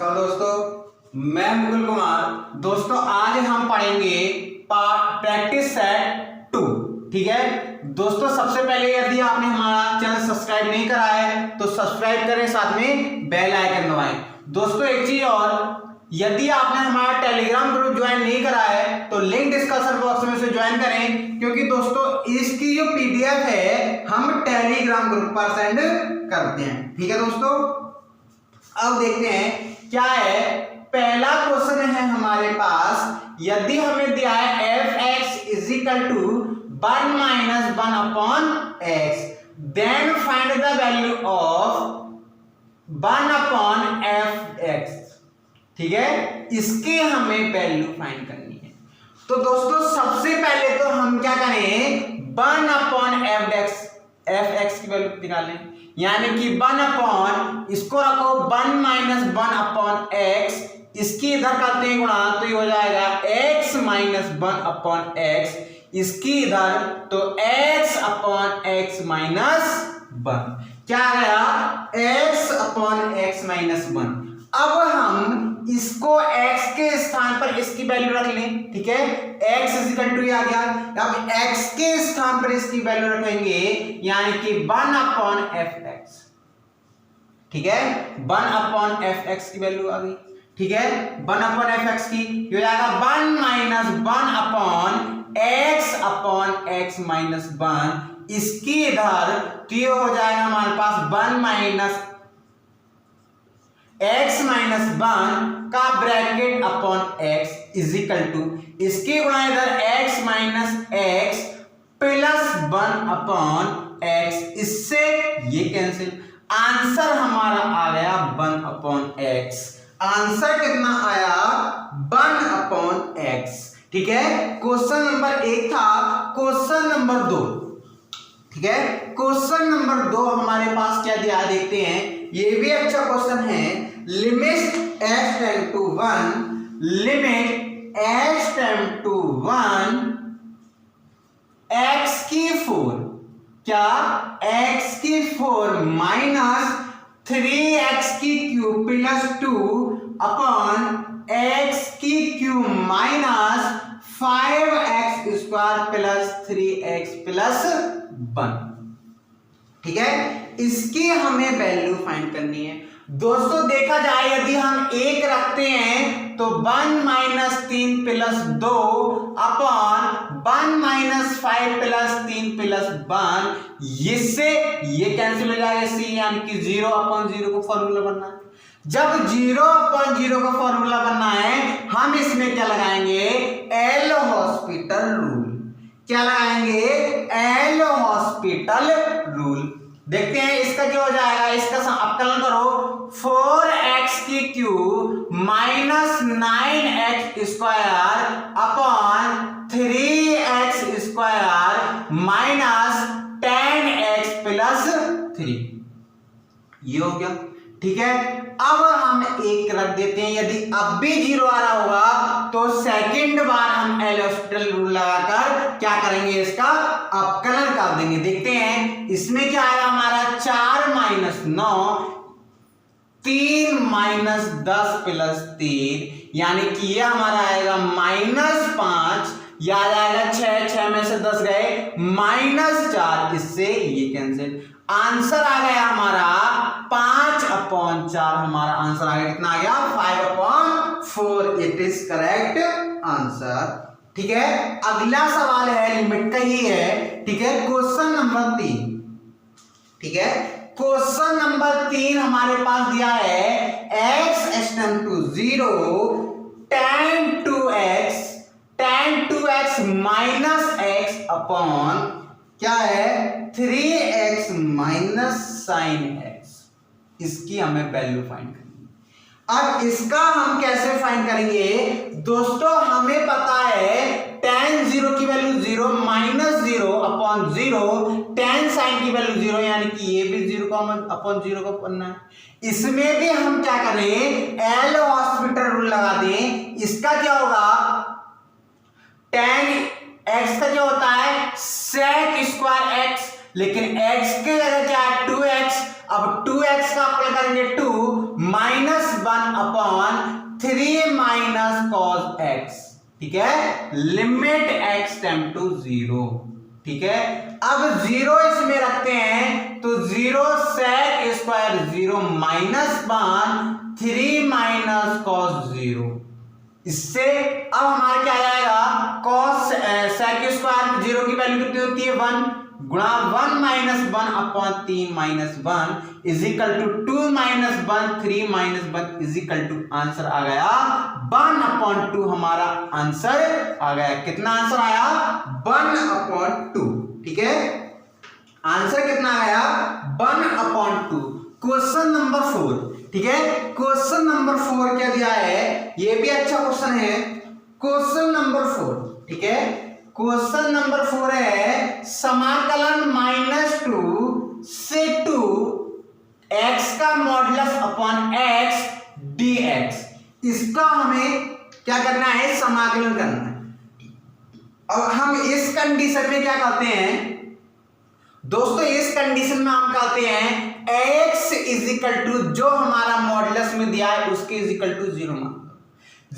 नमस्कार दोस्तों, मैं मुकुल कुमार। दोस्तों आज हम पढ़ेंगे प्रैक्टिस सेट 2। ठीक है दोस्तों, सबसे पहले यदि आपने हमारा चैनल सब्सक्राइब नहीं करा है तो सब्सक्राइब करें, साथ में बेल आइकन दबाएं। दोस्तों एक चीज और, यदि आपने हमारा टेलीग्राम ग्रुप ज्वाइन नहीं करा है तो लिंक डिस्क्रिप्शन बॉक्स में से ज्वाइन करें, क्योंकि दोस्तों इसकी जो पीडीएफ है हम टेलीग्राम ग्रुप पर सेंड करते हैं। ठीक है दोस्तों, अब देखते हैं क्या है। पहला क्वेश्चन है हमारे पास, यदि हमें दिया है f(x) is equal to 1 minus 1 upon x, then find the value of 1 upon f(x). ठीक है, इसकी हमें वैल्यू फाइंड करनी है। तो दोस्तों सबसे पहले तो हम क्या करें, 1 अपॉन f(x) की वैल्यू निकालें, यानी कि 1 अपॉन, इसको रखो 1 माइनस 1 अपॉन x, इसकी इधर करते हैं गुणा तो ये हो जाएगा x माइनस 1 अपॉन x, इसकी इधर तो x अपॉन x माइनस 1। क्या आ गया, x अपॉन x माइनस 1। अब हम इसको x के स्थान पर इसकी वैल्यू रख लें। ठीक है, x इज इक्वल टू आ गया, अब x के स्थान पर इसकी वैल्यू रखेंगे, यानी कि 1 अपॉन f(x). ठीक है, 1 अपॉन f(x) की वैल्यू आ गई। ठीक है, 1 अपॉन f(x) की हो जाएगा 1 minus 1 upon x upon x minus 1, इसकी इधर तो ये हो जाएगा हमारे पास 1 माइनस x माइनस 1 का bracket upon x is equal to, इसकी गुणा इधर x minus x plus 1 upon x, इससे ये कैंसिल, आंसर हमारा आ गया 1 अपॉन x। आंसर कितना आया, 1 अपॉन x। ठीक है, क्वेश्चन नंबर 1 था। क्वेश्चन नंबर 2, ठीक है, क्वेश्चन नंबर 2 हमारे पास क्या दिया देखते हैं, ये भी अच्छा क्वेश्चन है। Limit x tend to 1, limit x tend to 1 x की 4, क्या x की 4 माइनस 3x की क्यूब प्लस 2 अपॉन x की cube minus 5x square plus 3x plus 1। ठीक है, इसकी हमें वैल्यू फाइंड करनी है। दोस्तों देखा जाए, यदि हम 1 रखते हैं तो 1 minus 3 plus 2 upon 1 minus 5 plus 3 plus 1, इससे ये कैंसिल हो जाएगा सी, यानी कि 0 अपॉन 0 को फॉर्मूला बनना है। जब 0 अपॉन 0 का फॉर्मूला बनना है, हम इसमें क्या लगाएंगे, एल हॉस्पिटल रूल। क्या लगाएंगे, एल हॉस्पिटल रूल। देखते हैं इसका क्या हो जाएगा, इसका अवकलन करो, 4x की cube minus 9x square upon 3x square minus 10x plus 3, ये हो गया। ठीक है, अब हम 1 रख देते हैं, यदि अब भी 0 आ रहा होगा तो सेकंड बार हम एल हॉस्पिटल रूल लगाकर क्या करेंगे, इसका अवकलन कर देंगे। देखते हैं इसमें क्या आएगा हमारा, 4 माइनस 9, 3 माइनस 10 प्लस 3, यानी कि ये हमारा आएगा माइनस 5, याद आएगा 6 में से 10 गए, माइनस 4, इससे ये कैंसिल। आंसर आ गया हमारा 5 अपॉन 4, हमारा आंसर आ गया कितना आ गया, 5 upon 4। It is correct answer. ठीक है, अगला सवाल है, लिमिट का ही है। ठीक है, क्वेश्चन नंबर 3। ठीक है, क्वेश्चन नंबर 3 हमारे पास दिया है, x tend to 0 tan 2x minus x upon क्या है, 3x माइनस साइन x, इसकी हमें वैल्यू फाइंड करनी है। अब इसका हम कैसे फाइंड करेंगे, दोस्तों हमें पता है tan 0 की value 0, minus 0 upon 0, tan sine की वैल्यू 0, यानी कि ये भी 0 अपॉन 0 का बनना है। इसमें भी हम क्या करें, एल हॉस्पिटल रूल लगा दें। इसका क्या होगा, tan x का क्या होता है, sec स्क्वायर x, लेकिन x के जगह क्या है 2x अब 2x का अप्लाई करेंगे 2 -1/3 माइनस cos x, ठीक है, लिमिट x टेंड टू 0, ठीक है। अब 0 इसमें रखते हैं तो 0 sec स्क्वायर 0 -1 3 माइनस cos 0, इससे अब हमारा क्या आएगा, cos sec स्क्वायर 0 की वैल्यू कितनी होती है 1 गुणा 1 - 1/3 - 1 is equal to 2 - 1 3 - 1 is equal to answer आ गया 1/2, हमारा आंसर आ गया, कितना आंसर आया 1/2, ठीक है। आंसर कितना आया 1/2। क्वेश्चन नंबर 4, ठीक है, क्वेश्चन नंबर 4 क्या दिया है, ये भी अच्छा क्वेश्चन है। क्वेश्चन नंबर 4, ठीक है, क्वेश्चन नंबर 4 है समाकलन -2 से 2 x का मॉडुलस अपॉन x dx, इसका हमें क्या करना है, समाकलन करना है। और हम इस कंडीशन में क्या करते हैं दोस्तों, इस कंडीशन में हम कहते हैं x इज इक्वल टू जो हमारा मॉडुलस में दिया है उसके इज इक्वल टू 0 मान लो।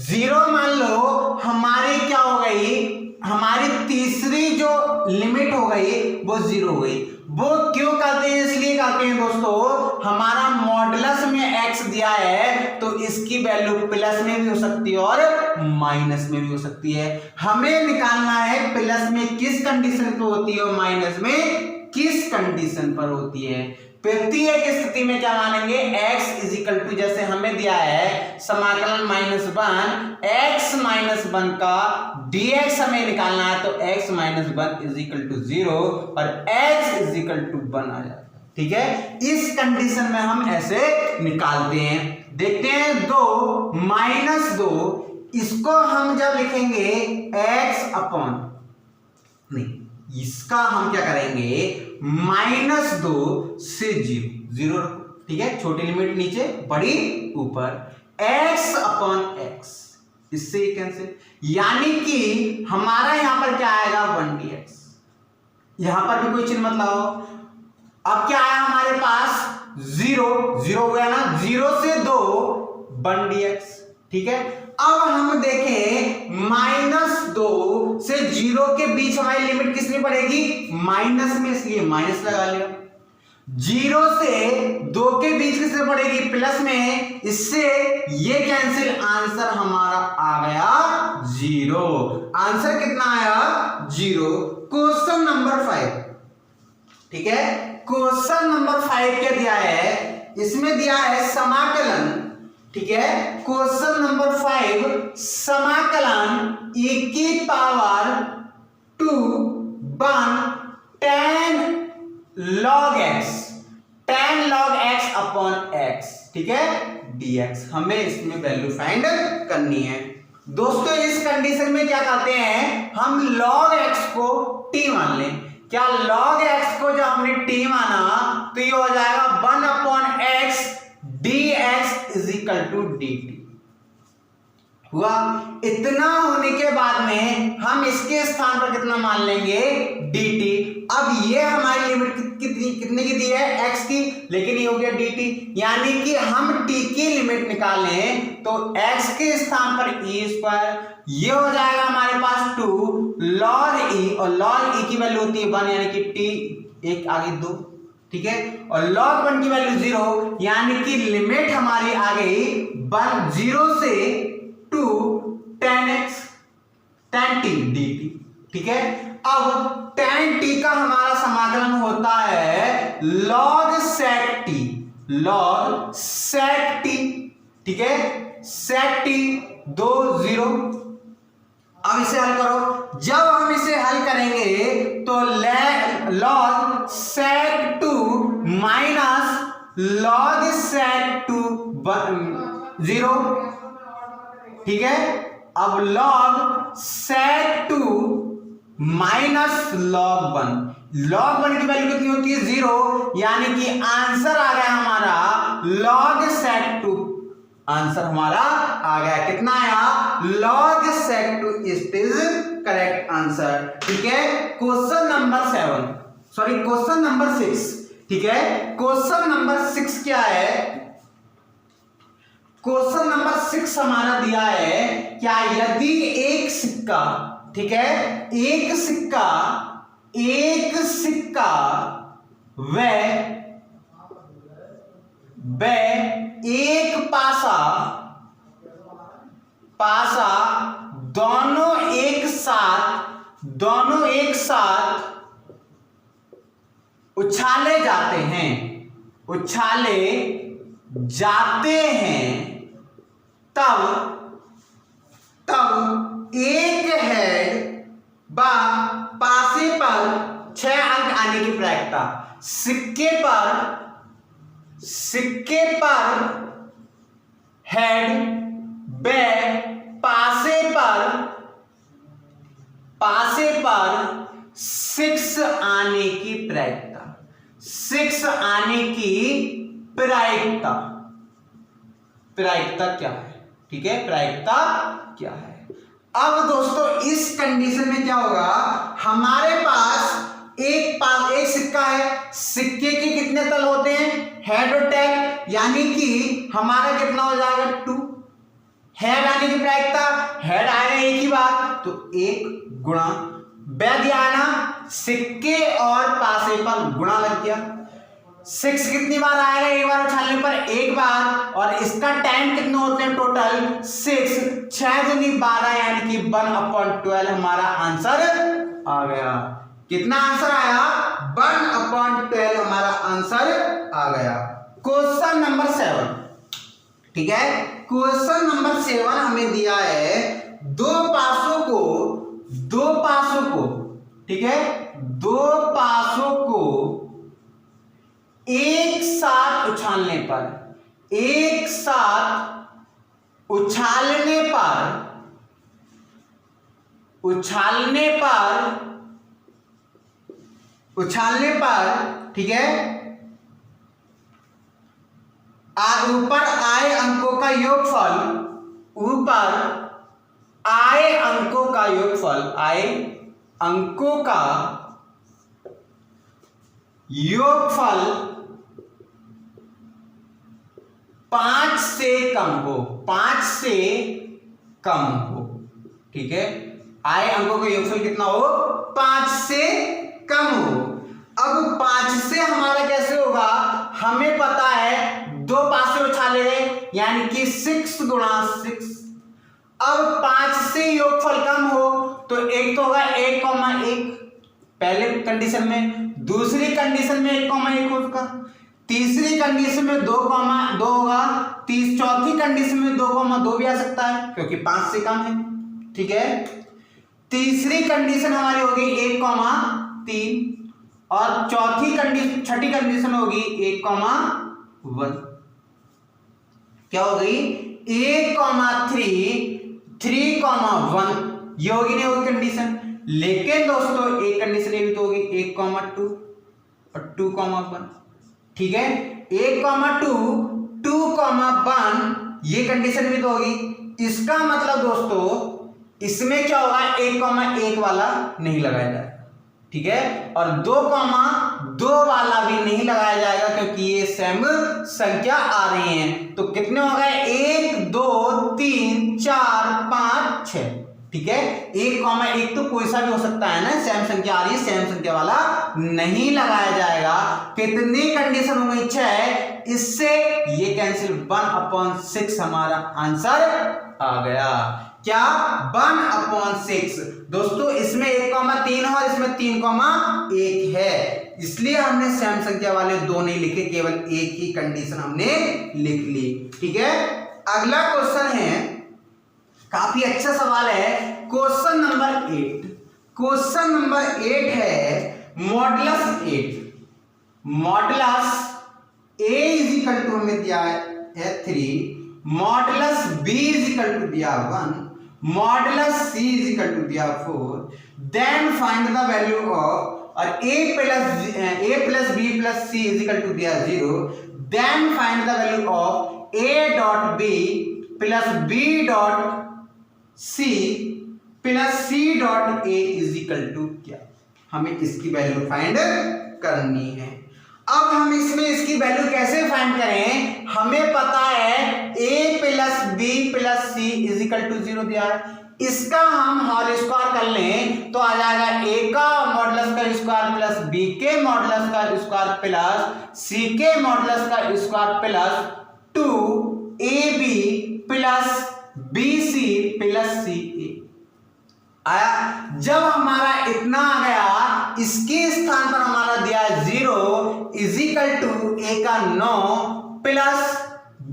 0 मान लो, हमारी क्या हो गई, हमारी तीसरी जो लिमिट हो गई वो 0 हो गई। वो क्यों करते हैं, इसलिए करते हैं दोस्तों, हमारा मॉडुलस में x दिया है तो इसकी वैल्यू प्लस में भी हो सकती है और माइनस में भी हो सकती है। हमें निकालना है प्लस में किस कंडीशन पे होती है और माइनस में किस कंडीशन पर होती है। प्रत्येक स्थिति में क्या मानेंगे, x इज इक्वल टू जैसे हमें दिया है समाकलन -1 x - 1 का dx हमें निकालना है तो x - 1 इज इक्वल टू 0 और x इज इक्वल टू 1 आ जाएगा, ठीक है। इस कंडीशन में हम ऐसे निकालते हैं। देखते हैं 2 -2, इसको हम जब लिखेंगे x अपॉन, नहीं, इसका हम क्या करेंगे -2 से 0 रखो, ठीक है, छोटी लिमिट नीचे बड़ी ऊपर, x अपॉन x, इससे कैंसिल, यानी कि हमारा यहां पर क्या आएगा 1dx, यहां पर भी कोई चिन्ह मत लगाओ। अब क्या आया हमारे पास 0 हो गया ना, 0 से 2 1dx, ठीक है। अब हम देखें -2 से 0 के बीच हमारी लिमिट किस में पड़ेगी, माइनस में, इसलिए माइनस लगा लिया। 0 से 2 के बीच किस में पड़ेगी, प्लस में, इससे ये कैंसिल, आंसर हमारा आ गया 0। आंसर कितना आया 0। क्वेश्चन नंबर 5, ठीक है, क्वेश्चन नंबर 5 क्या दिया है, इसमें दिया है समाकलन, ठीक है, क्वेश्चन नंबर 5 समाकलन e की power 2 tan log x upon x, ठीक है, dx, हमें इसमें वैल्यू फाइंड करनी है। दोस्तों इस कंडीशन में क्या करते हैं, हम log x को t मान लें। क्या log x को जब हमने t माना तो ये हो जाएगा 1/x dx is equal to dt हुआ। इतना होने के बाद में हम इसके स्थान पर कितना मान लेंगे dt। अब ये हमारी लिमिट कितने की दी है x की, लेकिन ये हो गया dt, यानी कि हम t की लिमिट निकालें तो x के स्थान पर e², ये हो जाएगा हमारे पास 2 log e, और log e की वैल्यू होती है 1, यानी कि t एक आगे 2, ठीक है, और log 1 की वैल्यू 0, यानी कि लिमिट हमारी आ गई 0 से 2 tan t dt, ठीक है। अब tan t का हमारा समाकलन होता है log sec t, ठीक है, sec t 2 0। अब इसे हल करो, जब हम इसे हल करेंगे तो log sec 2 minus log sec 2 0, ठीक है। अब log sec 2 minus log 1, log 1 की वैल्यू कितनी होती है 0, यानी कि आंसर आ गया हमारा log sec 2, आंसर हमारा आ गया कितना आया log sec 2 is correct answer, ठीक है। क्वेश्चन नंबर 6, ठीक है। क्वेश्चन नंबर 6 क्या है? क्वेश्चन नंबर 6 हमारा दिया है क्या, यदि एक सिक्का, ठीक है, एक सिक्का व एक पासा दोनों एक साथ उछाले जाते हैं, तब एक हेड व पासे पर 6 अंक आने की प्रायिकता। सिक्के पर हेड व पासे पर 6 आने की प्रायिकता। 6 आने की प्रायिकता क्या है? ठीक है, प्रायिकता क्या है? अब दोस्तों इस कंडीशन में क्या होगा, हमारे पास एक सिक्का है, सिक्के के कितने तल होते हैं, हेड और टेल, यानी कि हमारा कितना हो जाएगा 2। हेड आने की प्रायिकता, हेड आएगा एक ही बार तो 1 गुणा वैध आना, सिक्के और पासे पर गुणा लग गया। 6 कितनी बार आएगा, एक बार उछालने पर एक बार, और इसका टाइम कितने होते हैं टोटल 6, 6 दूनी 12 यानी कि 1/12 हमारा आंसर आ गया। कितना आंसर आया, 1/12 हमारा आंसर आ गया। क्वेश्चन नंबर 7, ठीक है, क्वेश्चन नंबर 7 हमें दिया है दो पासों को, ठीक है, दो पासों को एक साथ उछालने पर, ठीक है, ऊपर आए अंकों का योगफल, आए अंकों का योगफल 5 से कम हो, ठीक है, आए अंकों का योगफल कितना हो, 5 से कम हो। अब 5 से हमारा कैसे होगा, हमें पता है 2 पासे उछाले गए यानी कि 6 गुणा 6। अब 5 से योगफल कम हो तो एक तो होगा 1,1 पहले कंडीशन में, दूसरी कंडीशन में 1,1 होगा, तीसरी कंडीशन में 2,2 होगा, चौथी कंडीशन में 2,2 भी आ सकता है क्योंकि 5 से कम है, ठीक है। तीसरी कंडीशन हमारी होगी 1,3 और छठी कंडीशन होगी 1,1। क्या हो गई, 1,3, 3,1 ये होगी नहीं होगी कंडीशन। लेकिन दोस्तों एक कंडीशन ये भी तो होगी 1,2 और 2,1, ठीक है, 1,2, 2,1 ये कंडीशन भी तो होगी। इसका मतलब दोस्तों इसमें क्या होगा, 1,1 वाला नहीं लगाया जाएगा, ठीक है, और 2,2 वाला भी नहीं लगाया जाएगा क्योंकि ये सेम संख्या आ रही हैं। तो कितने हो गए, 1, 2, 3, 4, 5, 6, ठीक है। 1,1 तो कोई सा भी हो सकता है ना, सेम संख्या आ रही है, सेम संख्या वाला नहीं लगाया जाएगा। कितनी कंडीशन हो गई, 6, इससे ये कैंसिल, 1/6 हमारा आंसर आ गया। क्या, 1/6 दोस्तों, इसमें 1,3 है और इसमें 3,1 है, इसलिए हमने सेम संख्या वाले 2 नहीं लिखे, केवल एक ही कंडीशन हमने लिख ली, ठीक है। अगला क्वेश्चन है, काफी अच्छा सवाल है, क्वेश्चन नंबर 8। क्वेश्चन नंबर 8 है modulus 8। Modulus a is equal to हमें दिया है 3, modulus b is equal to दिया 1, modulus c is equal to दिया 4, then find the value of, और a plus b plus c is equal to दिया 0, then find the value of a dot b plus b dot c plus c dot a is equal to क्या, हमें इसकी value find करनी है। अब हम इसमें इसकी वैल्यू कैसे फाइंड करें, हमें पता है a plus B plus c is equal to 0 दिया है, इसका हम होल स्क्वायर कर लें तो आ जाएगा a का मॉडुलस का स्क्वायर प्लस b के मॉडुलस का स्क्वायर प्लस c के मॉडुलस का square plus 2ab plus bc plus ca आया। जब हमारा इतना आ गया, इसके स्थान पर हमारा दिया 0 इज इक्वल टू a का 9 प्लस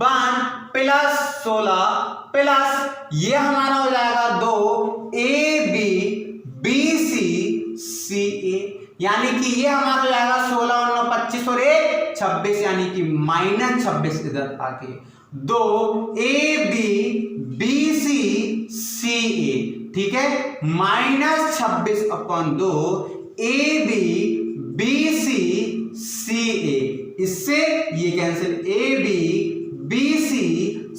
1 प्लस 16 प्लस ये हमारा हो जाएगा 2 ab bc ca, यानी कि ये हमारा हो जाएगा 16 और 9 25 और 1 26, यानी कि माइनस 26 इधर आके 2 ab bc ca, ठीक है, minus 26 upon 2 ab bc ca, इससे ये cancel ab bc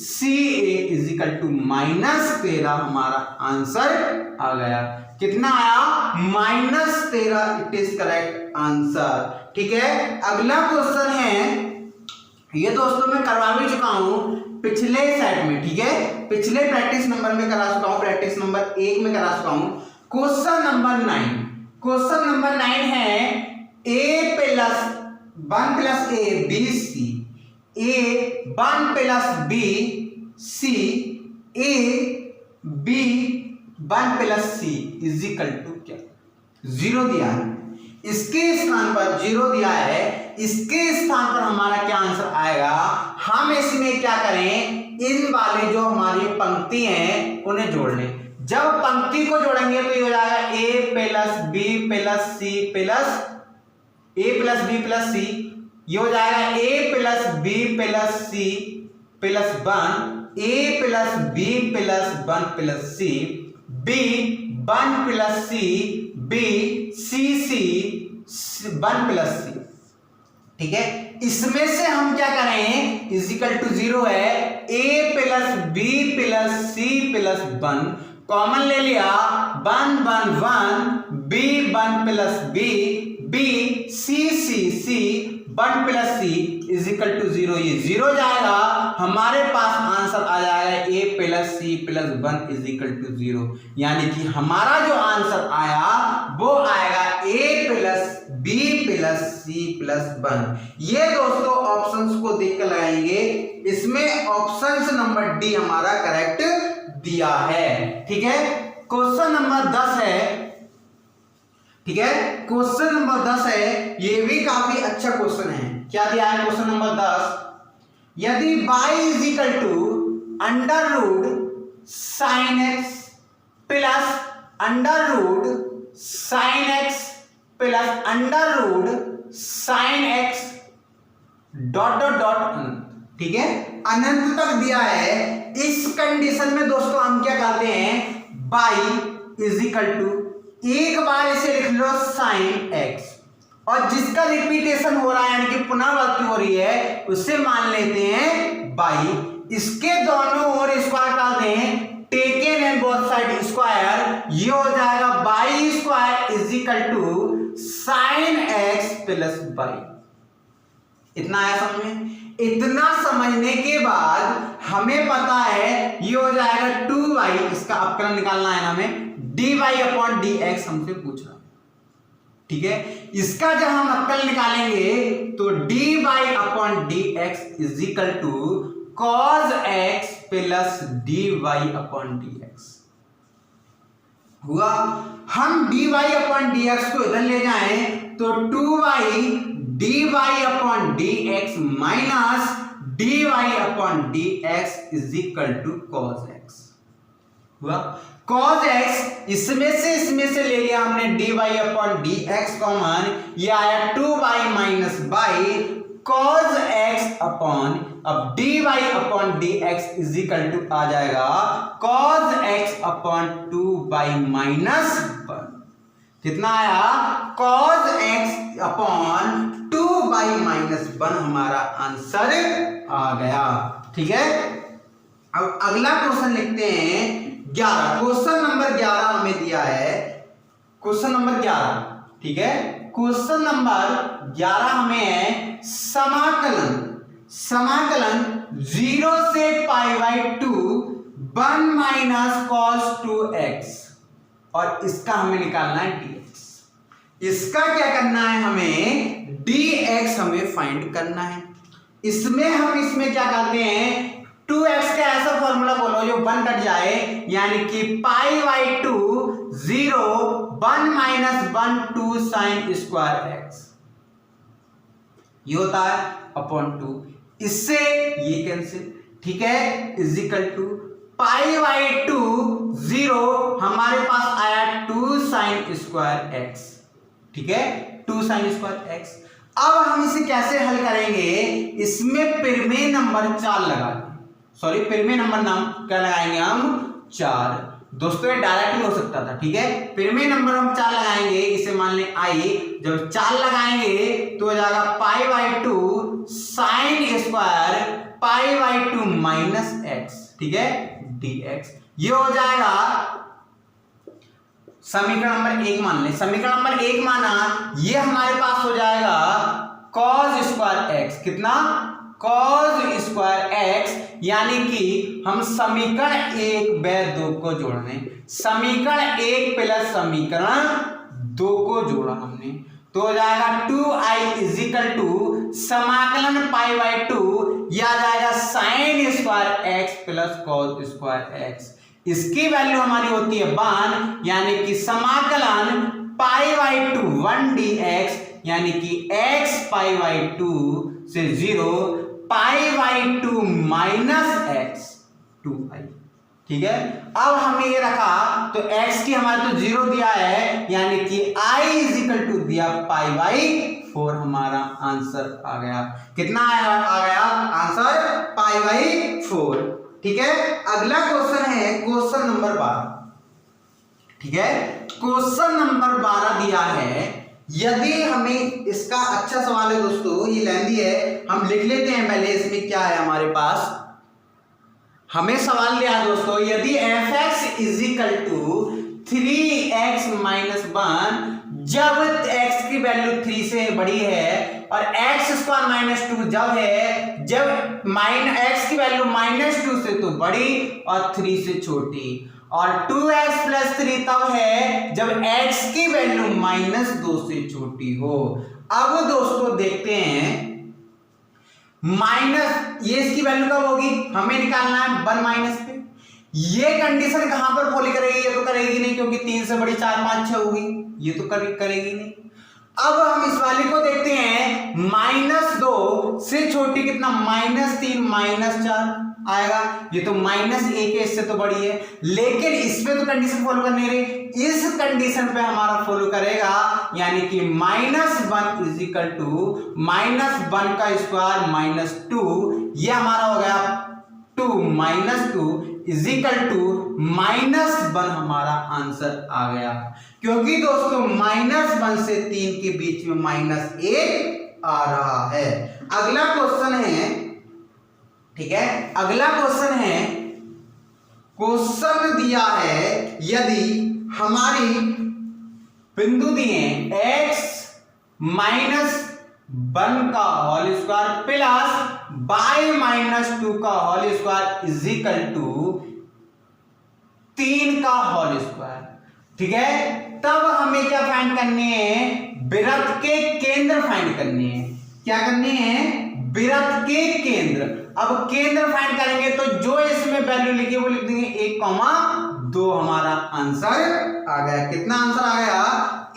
ca is equal to -13 हमारा आंसर आ गया। कितना आया? -13, इट इज करेक्ट आंसर। ठीक है, अगला क्वेश्चन है, ये दोस्तों मैं करवा भी चुका हूं पिछले सेट में, ठीक है, पिछले प्रैक्टिस नंबर में करा चुका हूं, प्रैक्टिस नंबर 1 में करा चुका हूं। क्वेश्चन नंबर 9, क्वेश्चन नंबर 9 है a plus 1 plus a b c, a 1 plus b c, a b 1 plus c is equal to क्या? 0 दिया है, इसके स्थान पर 0 दिया है, इसके स्थान पर हमारा क्या आंसर आएगा? हम इसमें क्या करें, इन वाले जो हमारी पंक्ति हैं उन्हें जोड़ लें। जब पंक्ति को जोड़ेंगे तो ये हो जाएगा a plus B plus C plus a plus B plus C, ये हो जाएगा a plus B plus C plus 1, a plus B plus 1 plus C, b 1 plus C, b C C 1 plus C, ठीक है। इसमें से हम क्या करें, इज इक्वल टू 0 है, a plus B plus C plus 1 common ले लिया, 1 1 1, b 1 plus b, b C c C 1 plus c is equal to 0, ये 0 जाएगा, हमारे पास आंसर आ जाएगा a plus C plus 1 is equal to 0, यानी कि हमारा जो आंसर आया वो आएगा a plus b plus C plus 1। ये दोस्तों ऑप्शंस को देख कर लगाएंगे, इसमें ऑप्शंस नंबर डी हमारा करेक्ट दिया है। ठीक है, क्वेश्चन नंबर 10 है, ठीक है, क्वेश्चन नंबर 10 है, ये भी काफी अच्छा क्वेश्चन है। क्या दिया है क्वेश्चन नंबर 10? यदि y is equal to under root sine x plus under root sine x plus under root sine x dot dot dot, ठीक है, अनंत तक दिया है। इस कंडीशन में दोस्तों हम क्या करते हैं, y इज इक्वल टू, एक बार इसे लिख लो साइन एक्स, और जिसका रिपीटेशन हो रहा है यानी कि पुनरावृत्ति हो रही है उसे मान लेते हैं y। इसके दोनों ओर स्क्वायर कर दें, taken and both side square, ये हो जाएगा y square is equal to sine x plus y। इतना आया समझ में? इतना समझने के बाद हमें पता है ये हो जाएगा 2y, इसका अपकरण निकालना है ना हमें, dy अपॉन dx हमसे पूछ रहा, ठीक है। इसका जब हम अपकरण निकालेंगे तो dy upon dx is equal to cos x plus dy upon dx हुआ। हम dy अपॉन dx को इधर ले जाएं तो 2y dy upon dx minus dy upon dx is equal to cos x हुआ। cos x इसमें से ले लिया हमने dy अपॉन dx कॉमन, ये आया 2y minus y cos x upon, अब dy upon dx is equal to आ जाएगा cos x upon 2y minus 1। कितना आया? cos x upon 2y minus 1 हमारा आंसर आ गया। ठीक है, अब अगला क्वेश्चन लिखते हैं 11। क्वेश्चन नंबर 11 हमें दिया है, क्वेश्चन नंबर 11, ठीक है। क्वेश्चन नंबर 11 हमें है समाकलन 0 से π/2 1 माइनस cos 2x और इसका हमें निकालना है dx। इसका क्या करना है, हमें dx हमें फाइंड करना है। इसमें क्या करते हैं, 2x का ऐसा फॉर्मूला बोलो जो 1 कट जाए, यानी कि π/2 0 1 माइनस 1 2 sin स्क्वायर x, ये होता है अपॉन 2, इससे ये कैंसिल, ठीक है, इज इक्वल टू π/2 0 हमारे पास आया 2 sin स्क्वायर x, ठीक है, 2 sin स्क्वायर x। अब हम इसे कैसे हल करेंगे, इसमें पिरमे नंबर 4 लगाएंगे, सॉरी पिरमे नंबर नाम क्या लगाएंगे हम 4। दोस्तों ये डायरेक्ट भी हो सकता था, ठीक है, पिरमे नंबर हम 4 लगाएंगे, इसे मान लें i, जब 4 लगाएंगे तो हो जाएगा π/2 sin स्क्वायर π/2 माइनस x, ठीक है, dx। ये हो जाएगा समीकरण नंबर 1 मान लें, समीकरण नंबर 1 माना, ये हमारे पास हो जाएगा cos स्क्वायर x, कितना cos स्क्वायर x, यानी कि हम समीकरण 1 व 2 को जोड़ रहे हैं, समीकरण 1 प्लस समीकरण 2 को जोड़ा हमने, तो हो जाएगा 2i इज इक्वल टू समाकलन π/2, यह आ जाएगा sin square x plus cos square x। इसकी वैल्यू हमारी होती है 1, यानी कि समाकलन π/2 1 dx, यानी कि x π/2 से 0 π/2 माइनस x 2i, ठीक है। अब हमने ये रखा तो x की हमारे तो 0 दिया है, यानी कि i इज इक्वल टू दिया π/4, हमारा आंसर आ गया, कितना आ गया आंसर π/4, ठीक है। अगला क्वेश्चन है क्वेश्चन नंबर 12, ठीक है, क्वेश्चन नंबर 12 दिया है, यदि हमें इसका अच्छा सवाल है दोस्तों, ये लेंदी है, हम लिख लेते हैं पहले इसमें क्या है हमारे पास। हमें सवाल दिया है दोस्तों, यदि fx is equal to 3x minus 1 जब x की वैल्यू 3 से बड़ी है और x स्क्वायर माइनस 2 जब है, जब x की वैल्यू -2 से तो बड़ी और 3 से छोटी, और 2x प्लस 3 तब है जब x की वैल्यू -2 से छोटी हो। अब दोस्तों देखते हैं ये इसकी वैल्यू कब होगी, हमें निकालना है 1 माइनस पे। ये कंडीशन कहां पर फॉलो करेगी, ये तो करेगी नहीं, क्योंकि 3 से बड़ी 4 5 6 होगी, ये तो करेगी नहीं। अब हम इस वाले को देखते हैं, -2 से छोटी कितना, -3 -4 आएगा, ये तो -1 है, इससे तो बड़ी है, लेकिन इस पे तो कंडीशन फॉलो कर नहीं रही, इस कंडीशन पे हमारा फॉलो करेगा, यानी कि -1 इज इक्वल टू -1 का स्क्वायर -2, ये हमारा हो गया 2 -2 इज इक्वल टू -1, हमारा आंसर आ गया, क्योंकि दोस्तों -1 से 3 के बीच में -1 आ रहा है। अगला क्वेश्चन है, ठीक है, अगला क्वेश्चन है, क्वेश्चन दिया है, यदि हमारी बिंदु दिए x -1 का होल स्क्वायर प्लस y -2 का whole square is equal to 3 का होल स्क्वायर, ठीक है, तब हमें क्या फाइंड करनी है, वृत्त के केंद्र फाइंड करनी है। क्या करनी है, वृत्त के केंद्र। अब केंद्र फाइंड करेंगे तो जो इसमें वैल्यू लिखी है वो लिख देंगे 1,2, हमारा आंसर आ गया, कितना आंसर आ गया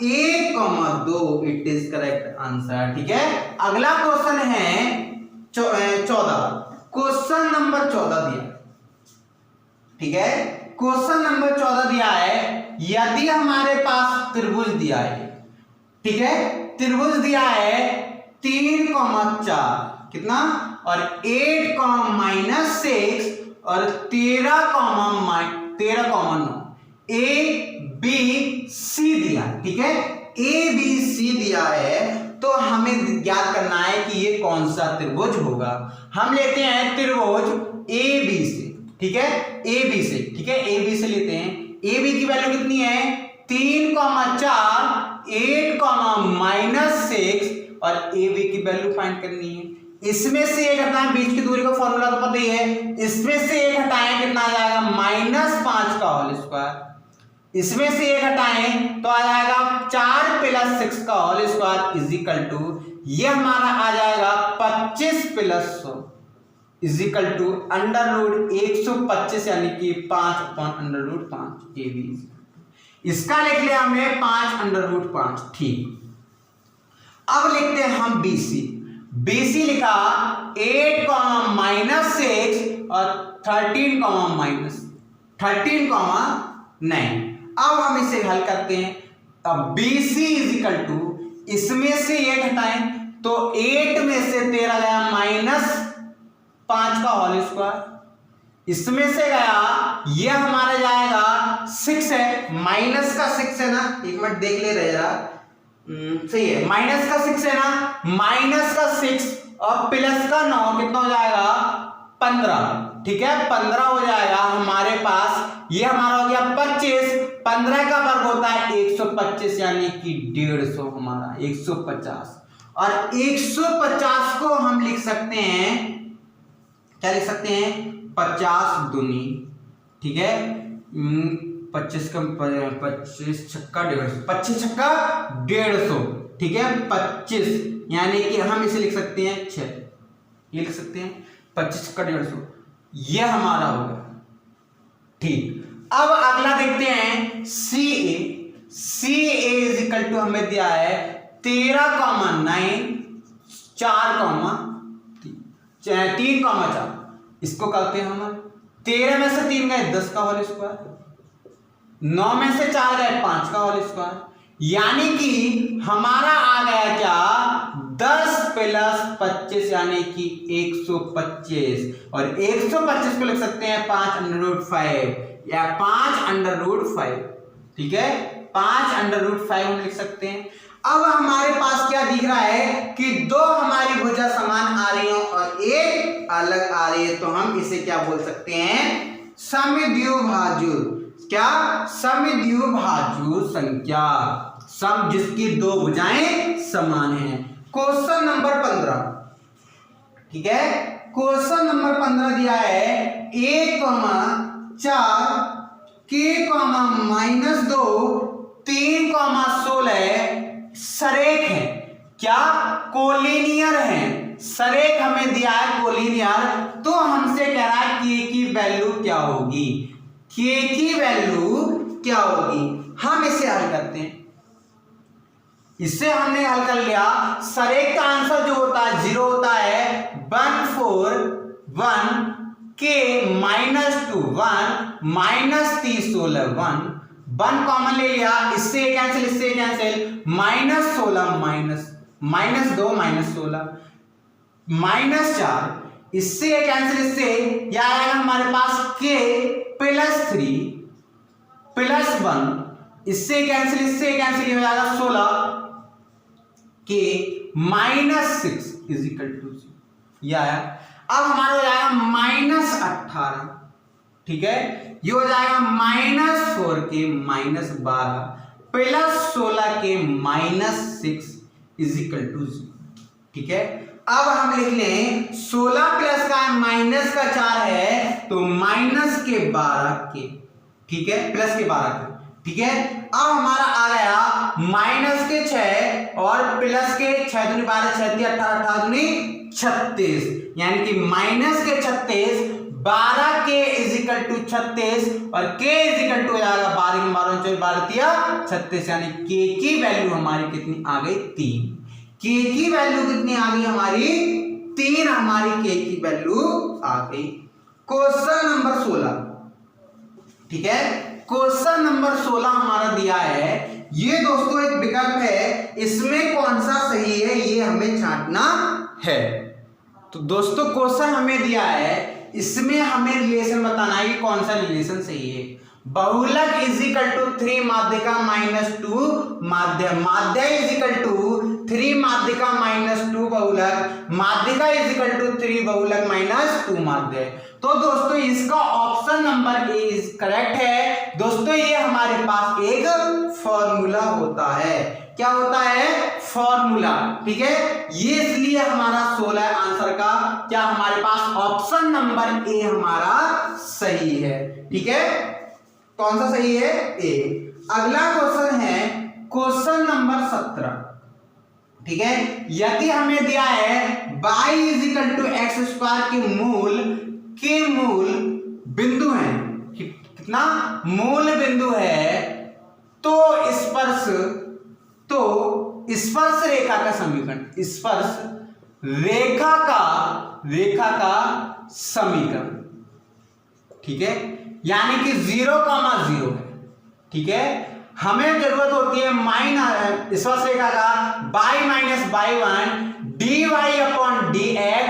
1,2, इट इज करेक्ट आंसर, ठीक है। अगला क्वेश्चन है 14, क्वेश्चन नंबर 14 दिया, ठीक है, क्वेश्चन नंबर 14 दिया है, यदि हमारे पास त्रिभुज दिया है, ठीक है, त्रिभुज दिया है 3,4 कितना, और 8, -6 और 13,9 ABC दिया, ठीक है, ABC दिया है, तो हमें ज्ञात करना है कि ये कौन सा त्रिभुज होगा। हम लेते हैं त्रिभुज AB से, ठीक है, AB से, ठीक है, AB से लेते हैं। AB की वैल्यू कितनी है 3,4 8 -6 और ए बी की वैल्यू फाइंड करनी है। इसमें से एक हटाएं, बीच की दूरी का फॉर्मूला तो पता ही है, इसमें से एक हटाएं कितना आ जाएगा -5 का होल स्क्वायर, इसमें से एक हटाएं तो आ जाएगा 4 + 6 का whole square is equal to, ये हमारा आ जाएगा 25 + 100 इज इक्वल टू √125 यानी कि 5/√5 ए बी। इसका लिख लिया हमने 5/5, ठीक। अब लिखते हैं हम BC। BC लिखा 8 -6 और 13 9। अब हम इसे हल करते हैं। अब BC इज इक्वल टू, इसमें से एक हटाएं तो 8 में से 13 गया -5 का होल स्क्वायर, इसमें से गया ये हमारा जाएगा 6 है, माइनस का 6 है ना, एक मिनट देख ले रहे जरा, सही है, माइनस का 6 है ना, माइनस का 6 और प्लस का 9 कितना हो जाएगा 15, ठीक है, 15 हो जाएगा हमारे पास। ये हमारा हो गया 25, 15 का वर्ग होता है 125 यानी कि 150 हमारा 150, और 150 को हम लिख सकते हैं, क्या लिख सकते हैं 50 दूनी, ठीक है, 25 का 25 छक्का 150, 25 छक्का 150, ठीक है, 25 यानी कि हम इसे लिख सकते हैं 6, ये लिख सकते हैं 25 छक्का 150, ये हमारा होगा, ठीक। अब अगला देखते हैं CA। CA is equal to हमें दिया है 13,9 3,4, इसको करते हैं हम 13 में से 3 गए 10 का होल स्क्वायर, 9 में से 4 गए 5 का होल स्क्वायर, यानी कि हमारा आ गया क्या 10 + 25 यानी कि 125, और 125 को लिख सकते हैं 5/5 या 5/5, ठीक है, 5/5 हम लिख सकते हैं। अब हमारे पास क्या दिख रहा है कि दो हमारी भुजा समान आ रही हो और एक अलग आ रही है, तो हम इसे क्या बोल सकते हैं समद्विभाजु, क्या समद्विभाजु संख्या, सम जिसकी दो भुजाएं समान हैं। क्वेश्चन नंबर 15, ठीक है, क्वेश्चन नंबर 15 दिया है 1,4 k, -2 3,16 सरेख है, क्या कोलिनियर है, सरेख हमें दिया है कोलिनियर, तो हमसे कह रहा है k की वैल्यू क्या होगी, k की वैल्यू क्या होगी। हम इसे हल करते हैं, इससे हमने हल कर लिया, सरेख का आंसर जो होता है 0 होता है, 1 4 1 k -2 1 -3 16 1 कॉमन ले लिया, इससे कैंसिल, इससे कैंसिल, -16 -2 -16 -4, इससे कैंसिल, इससे क्या आएगा हमारे पास k +3 +1, इससे कैंसिल, इससे कैंसिल हो जाएगा 16 k -6 इज इक्वल टू 0, यह आया। अब हमारा हो जाएगा -18, ठीक है, ये हो जाएगा -4 के -12 +16 के -6 इज इक्वल टू 0, ठीक है। अब हम लिख लें 16 प्लस का माइनस का 4 है तो -12 के, ठीक है, प्लस के 12 के, ठीक है। अब हमारा आ गया -6 और प्लस के 6 दूनी 12 6 18 18 दूनी 36 यानी कि -36 12 के इज इक्वल टू 36 और k इज इक्वल टू हो जाएगा 12 के 12 36 यानी k की वैल्यू हमारी कितनी आ गई 3। k की वैल्यू कितनी आ गई हमारी 3, हमारी k की वैल्यू आ गई। क्वेश्चन नंबर 16, ठीक है, क्वेश्चन नंबर 16 हमारा दिया है, ये दोस्तों एक विकल्प है, इसमें कौन सा सही है ये हमें छांटना है। तो दोस्तों क्वेश्चन हमें दिया है, इसमें हमें रिलेशन बताना है कि कौन सा रिलेशन सही है। बहुलक इज इक्वल टू 3 माध्यिका -2 माध्य, माध्य इज इक्वल टू 3 माध्यिका -2 बहुलक, माध्यिका इज इक्वल टू 3 बहुलक -2 माध्य। तो दोस्तों इसका option number A is correct है। दोस्तों ये हमारे पास एक फॉर्मूला होता है, क्या होता है, फॉर्मूला। ठीक है, ये इसलिए हमारा 16 आंसर का क्या हमारे पास ऑप्शन नंबर ए हमारा सही है। ठीक है, कौन सा सही है, ए। अगला क्वेश्चन है क्वेश्चन नंबर 17। ठीक है, यदि हमें दिया है y is equal to x square के मूल बिंदु है, कितना मूल बिंदु है, तो स्पर्श रेखा का समीकरण, स्पर्श रेखा का समीकरण। ठीक है, यानी कि 0,0 है। ठीक है, हमें जरूरत होती है स्पर्श रेखा का y minus y1 dy upon dx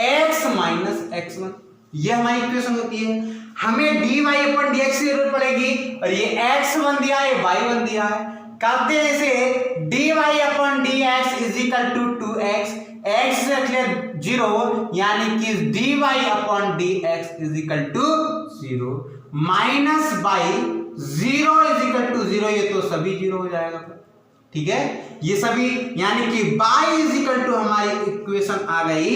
x minus x1, ये हमारी इक्वेशन होती है। हमें dy अपॉन dx की जरूरत पड़ेगी और ये x1 दिया है, y1 दिया है। करते हैं इसे dy upon dx is equal to 2x, x रख ले 0, यानी कि dy upon dx is equal to 0 minus y 0 is equal to 0, ये तो सभी 0 हो जाएगा। ठीक है, ये सभी, यानी कि y इज इक्वल टू हमारी इक्वेशन आ गई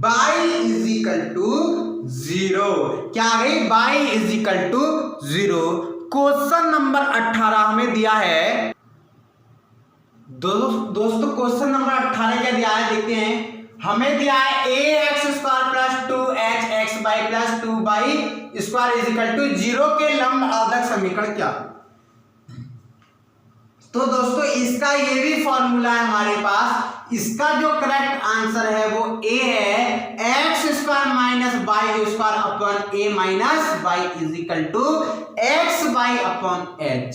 y इज इक्वल टू 0। क्या आ गई, y is equal to 0। Question number 18 हमें दिया है दोस्तों क्वेश्चन नंबर 18 क्या दिया है, देखते हैं। हमें दिया है ax square plus 2hxy plus 2y square is equal to 0 के लंब आदर्श समीकरण क्या। तो दोस्तों इसका ये भी फॉर्मूला है हमारे पास। इसका जो करेक्ट आंसर है वो a है, x square minus y square upon a minus y is equal to x y upon h,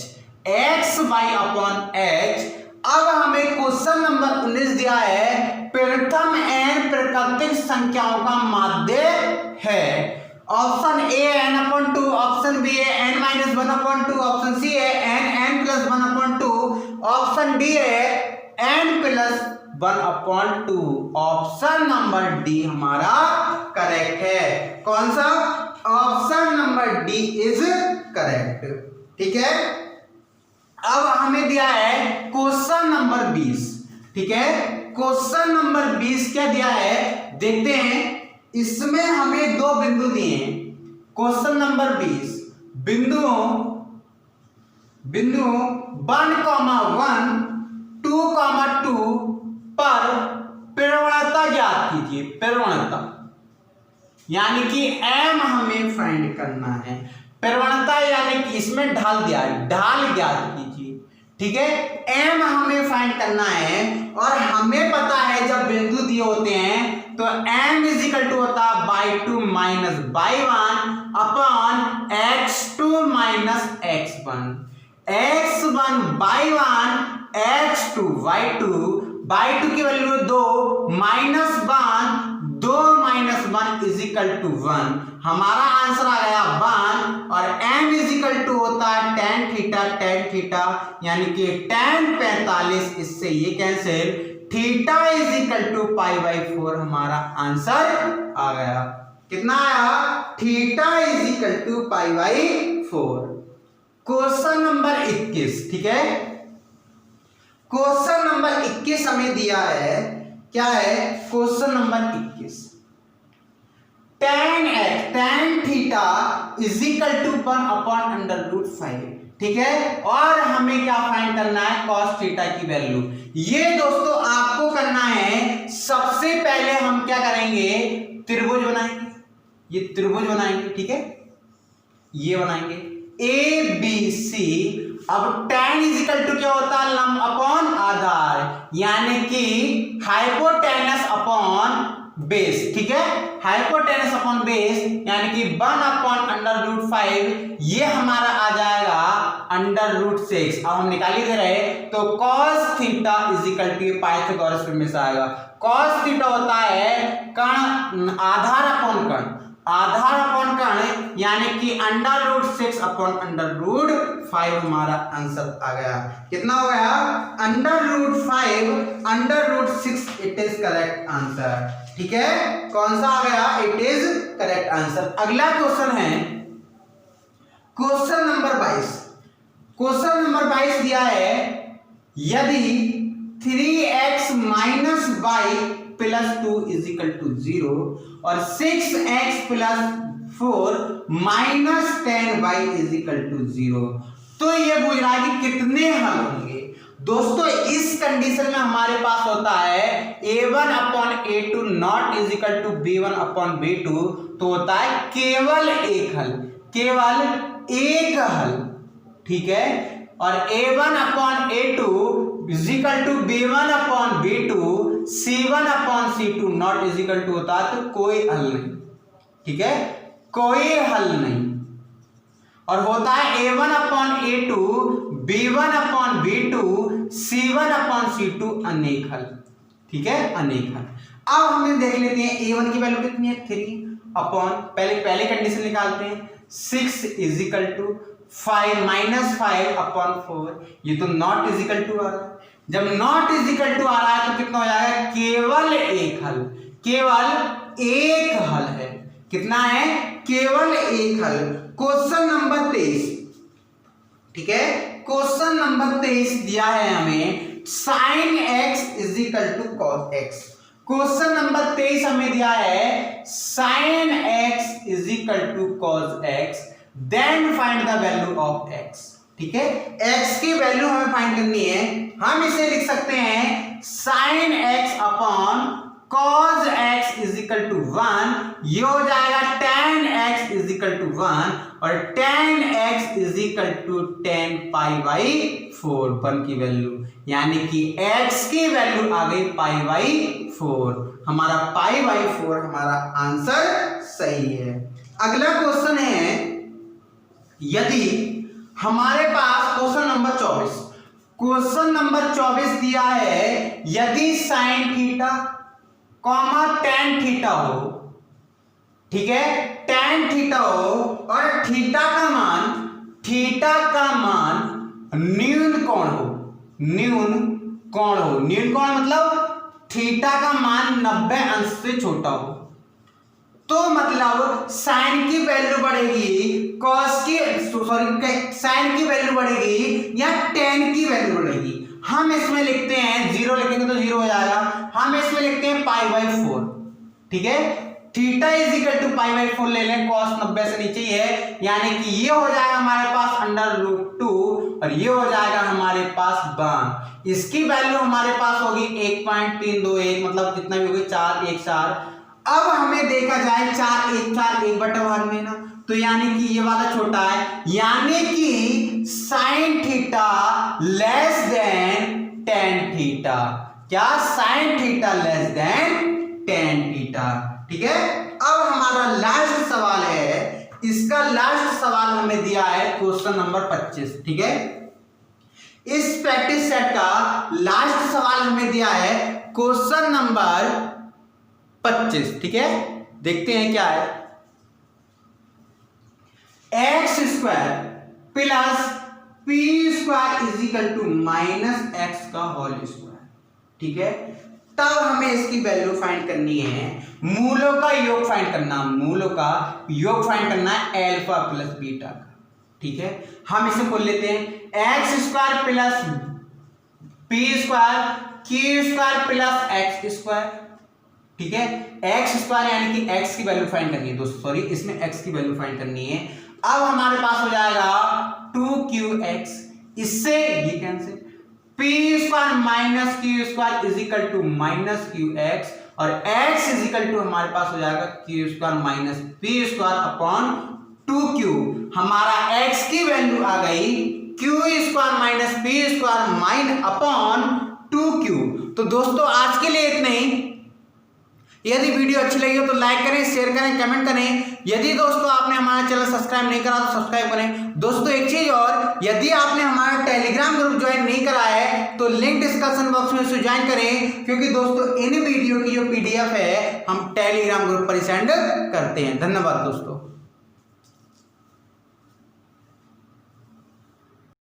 x y upon h. अब हमें क्वेश्चन नंबर 19 दिया है, प्रथम n प्राकृतिक संख्याओं का माध्य है। Option a n upon 2, option b है n minus 1 upon 2, option c है n plus 1 upon 2, option d है n plus 1 upon 2। Option number D हमारा करेक्ट है। कौन सा, option number d is correct. ठीक है, अब हमें दिया है क्वेश्चन नंबर 20। ठीक है, क्वेश्चन नंबर 20 क्या दिया है देखते हैं। इसमें हमें दो बिंदु दिए हैं। क्वेश्चन नंबर 20, बिंदु 1,1 2,2 पर प्रवणता ज्ञात कीजिए। प्रवणता यानी कि m हमें फाइंड करना है। प्रवणता यानी कि इसमें ढाल दिया है, ढाल ज्ञात कीजिए। ठीक है, m हमें फाइंड करना है और हमें पता है जब बिंदु दिए होते हैं तो m इज इक्वल टू होता है y2 minus y1 upon x2 minus x1, x1 y1 x2 y2 की value 2 minus 1 2 minus 1 is equal to 1। हमारा आंसर आ गया 1 और m इज इक्वल टू होता है tan थीटा, यानी कि tan 45, इससे ये cancel, theta is equal to π/4 हमारा आंसर आ गया। कितना आया, theta is equal to π/4। Question number 21। ठीक है, क्वेश्चन नंबर 21 हमें दिया है, क्या है question number 21, tan theta is equal to 1 upon √5। ठीक है, और हमें क्या फाइंड करना है, cos थीटा की वैल्यू। ये दोस्तों आपको करना है, सबसे पहले हम क्या करेंगे, त्रिभुज बनाएंगे। ये त्रिभुज बनाएंगे। ठीक है, ये बनाएंगे ABC। अब tan इज इक्वल टू क्या होता है, लंब अपॉन आधार, यानी कि हाइपोटेनस अपॉन बेस। ठीक है, हाइपोटेनस अपॉन बेस यानी कि 1 अपॉन √5, ये हमारा आ जाएगा √6। अब हम निकाल ही दे रहे, तो cos theta is equal to Pythagoras प्रमेय से आएगा। cos थीटा होता है कण आधार अपॉन कण, आधार अपॉन कण, यानी कि √6 अपॉन √5 हमारा आंसर आ गया। कितना हो गया, √5 √6, इट इज करेक्ट आंसर। ठीक है, कौन सा आ गया, इट इज करेक्ट आंसर। अगला क्वेश्चन है क्वेश्चन नंबर 22। क्वेश्चन नंबर 22 दिया है, यदि 3x minus y plus 2 is equal to 0 और 6x plus 4 minus 10y is equal to 0, तो ये पूछ रहा है कि कितने हल होंगे। दोस्तों इस कंडीशन में हमारे पास होता है a1 upon a2 not is equal to b1 upon b2, तो होता है केवल एक हल, केवल एक हल, ठीक है। और a1 upon a2 is equal to b1 upon b2, c1 upon c2 not is equal to होता है तो कोई हल नहीं, ठीक है, कोई हल नहीं। और होता है a1 upon a2, b1 upon b2, c1 upon c2 अनेक हल, ठीक है, अनेक हल। अब हमें देख लेते हैं a1 की वैल्यू कितनी है 3 अपॉन पहले कंडीशन निकालते हैं 6 is equal to 5 minus 5 upon 4, ये तो नॉट इज इक्वल टू आ रहा है। जब नॉट इज इक्वल टू आ रहा है तो कितना हो जाएगा, केवल एक हल, केवल एक हल है। कितना है, केवल एक हल। क्वेश्चन नंबर 23, ठीक है, क्वेश्चन नंबर 23 दिया है हमें sin x is equal to cos x। Question number 23 हमें दिया है sin x is equal to cos x, then find the value of x, ठीक है। x की वैल्यू हमें फाइंड करनी है, हम इसे लिख सकते हैं sin x upon cos x is equal to 1, ये हो जाएगा tan x is equal to 1 और tan x is equal to 10 pi by 4, 1 की वैल्यू, यानी कि x की वैल्यू आ गई पाई बाई 4। हमारा पाई बाई 4 हमारा आंसर सही है। अगला क्वेश्चन है, यदि हमारे पास क्वेश्चन नंबर 24, क्वेश्चन नंबर 24 दिया है यदि sine theta comma tan theta हो, ठीक है, टेन थीटा हो और थीटा का मान न्यून कोण हो, न्यून कोण हो, न्यून कोण मतलब थीटा का मान 90 अंश से छोटा हो, तो मतलब साइन की वैल्यू बढ़ेगी, कॉस की साइन की वैल्यू बढ़ेगी या टेन की वैल्यू बढ़ेगी। हम इसमें लिखते हैं 0 लिखेंगे तो 0 हो जाएगा, हम इसमें लिखते हैं पाई बाई 4, ठीक है। Theta is equal to pi by 4 ले लें, कॉस 90 से नीचे ही है, यानी कि ये हो जाएगा हमारे पास √2 और ये हो जाएगा हमारे पास 1। इसकी वैल्यू हमारे पास होगी 1.321, मतलब कितना भी होगी 4 1 4। अब हमें देखा जाए 4 1 4 1/1 में ना, तो यानी कि ये वाला छोटा है, यानी कि sine theta less than tan theta, क्या sine theta less than tan theta, ठीक है। अब हमारा लास्ट सवाल है, इसका लास्ट सवाल हमें दिया है क्वेश्चन नंबर 25, ठीक है। इस प्रैक्टिस सेट का लास्ट सवाल हमें दिया है क्वेश्चन नंबर 25, ठीक है। देखते हैं क्या है, x square plus p square is equal to minus x का होल स्क्वायर, ठीक है। तब हमें इसकी वैल्यू फाइंड करनी है, मूलों का योग फाइंड करना, मूलों का योग फाइंड करना है अल्फा प्लस बीटा का, ठीक है। हम इसे बोल लेते हैं x square plus p square Q square plus x square, ठीक है। एक्स स्क्वायर यानी कि एक्स की वैल्यू फाइंड करनी है दोस्तों, सॉरी इसमें एक्स की वैल्यू फाइंड करनी है। अब हमारे पास हो जाएगा 2qx, इससे ये cancel, p square minus q square is equal to minus qx और x इज इक्वल टू हमारे पास हो जाएगा q square minus p square upon 2q। हमारा x की वैल्यू आ गई q square minus p square माइन अपॉन 2q। तो दोस्तों आज के लिए इतना ही। यदि वीडियो अच्छी लगी हो तो लाइक करें, शेयर करें, कमेंट करें। यदि दोस्तों आपने हमारा चैनल सब्सक्राइब नहीं करा तो सब्सक्राइब करें। दोस्तों एक चीज और, यदि आपने हमारा टेलीग्राम ग्रुप ज्वाइन नहीं करा है तो लिंक डिस्क्रिप्शन बॉक्स में उसे ज्वाइन करें, क्योंकि दोस्तों इन वीडियो की जो PDF है हम टेलीग्राम ग्रुप पर सेंड करते हैं। धन्यवाद दोस्तों।